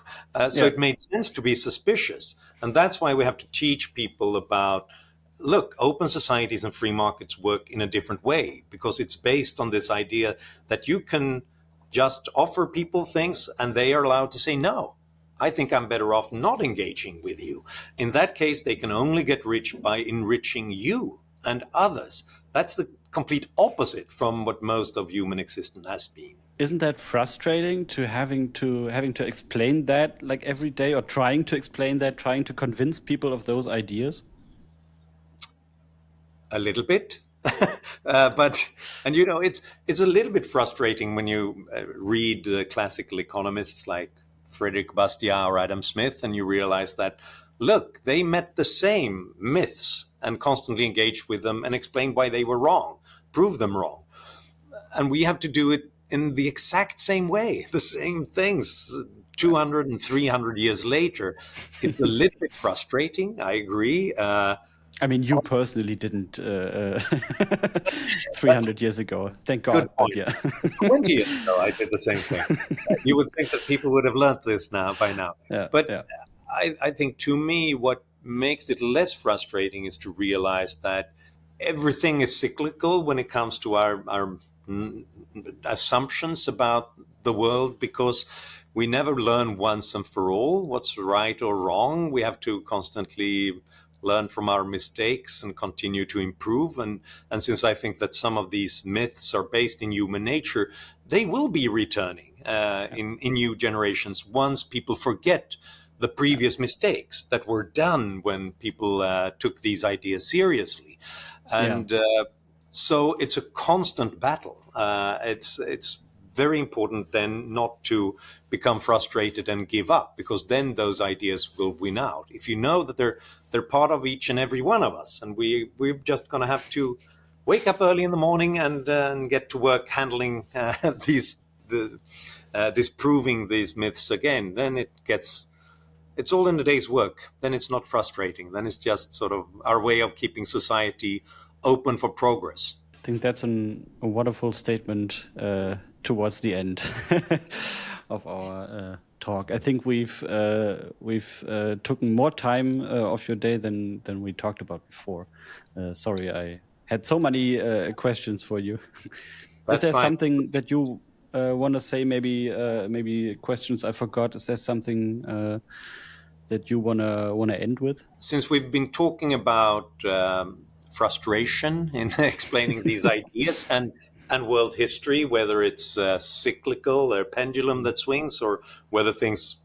So it made sense to be suspicious. And that's why we have to teach people about, look, open societies and free markets work in a different way, because it's based on this idea that you can just offer people things and they are allowed to say, no, I think I'm better off not engaging with you. In that case, they can only get rich by enriching you and others. That's the complete opposite from what most of human existence has been.
Isn't that frustrating to having to explain that like every day, or trying to explain that, trying to convince people of those ideas?
A little bit. It's a little bit frustrating when you read classical economists like Frederick Bastiat or Adam Smith, and you realize that, look, they met the same myths and constantly engaged with them and explained why they were wrong, prove them wrong. And we have to do it in the exact same way, the same things, 200 and 300 years later. It's a little bit frustrating, I agree.
I mean, you personally didn't 300 years ago. Thank God.
Good point.
But yeah.
20 years ago, I did the same thing. You would think that people would have learned this by now.
Yeah,
But
yeah.
I think to me, what makes it less frustrating is to realize that everything is cyclical when it comes to our assumptions about the world, because we never learn once and for all what's right or wrong. We have to constantly learn from our mistakes and continue to improve. And since I think that some of these myths are based in human nature, they will be returning in new generations once people forget the previous mistakes that were done when people took these ideas seriously. And so it's a constant battle. It's very important then not to become frustrated and give up, because then those ideas will win out. If you know that they're part of each and every one of us, and we're just going to have to wake up early in the morning and get to work handling disproving these myths again, then it's all in the day's work. Then it's not frustrating. Then it's just sort of our way of keeping society open for progress.
I think that's a wonderful statement towards the end of our talk. I think we've taken more time of your day than we talked about before. Sorry, I had so many questions for you. Is there something that you want to say? Maybe questions I forgot. Is there something that you wanna end with?
Since we've been talking about frustration in explaining these ideas and world history, whether it's cyclical or pendulum that swings, or whether things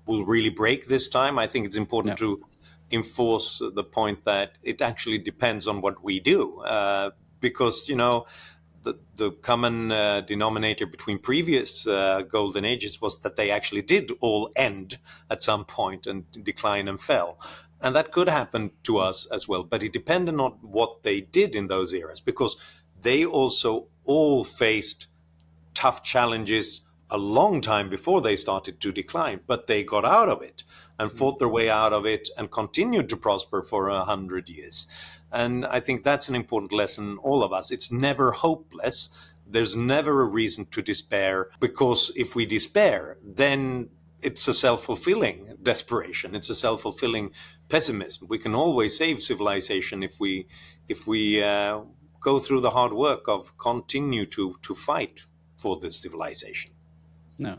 will really break this time, I think it's important to enforce the point that it actually depends on what we do, because the common denominator between previous golden ages was that they actually did all end at some point and decline and fell. And that could happen to us as well. But it depended on what they did in those eras, because they also all faced tough challenges a long time before they started to decline. But they got out of it and fought their way out of it and continued to prosper for 100 years. And I think that's an important lesson, all of us. It's never hopeless. There's never a reason to despair, because if we despair, then it's a self-fulfilling desperation. It's a self-fulfilling pessimism. We can always save civilization if we go through the hard work of continue to fight for this civilization.
No,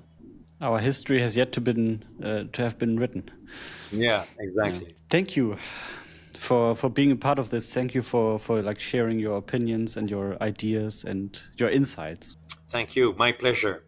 our history has yet to have been written.
Yeah, exactly.
Yeah. Thank you for being a part of this. Thank you for like sharing your opinions and your ideas and your insights.
Thank you. My pleasure.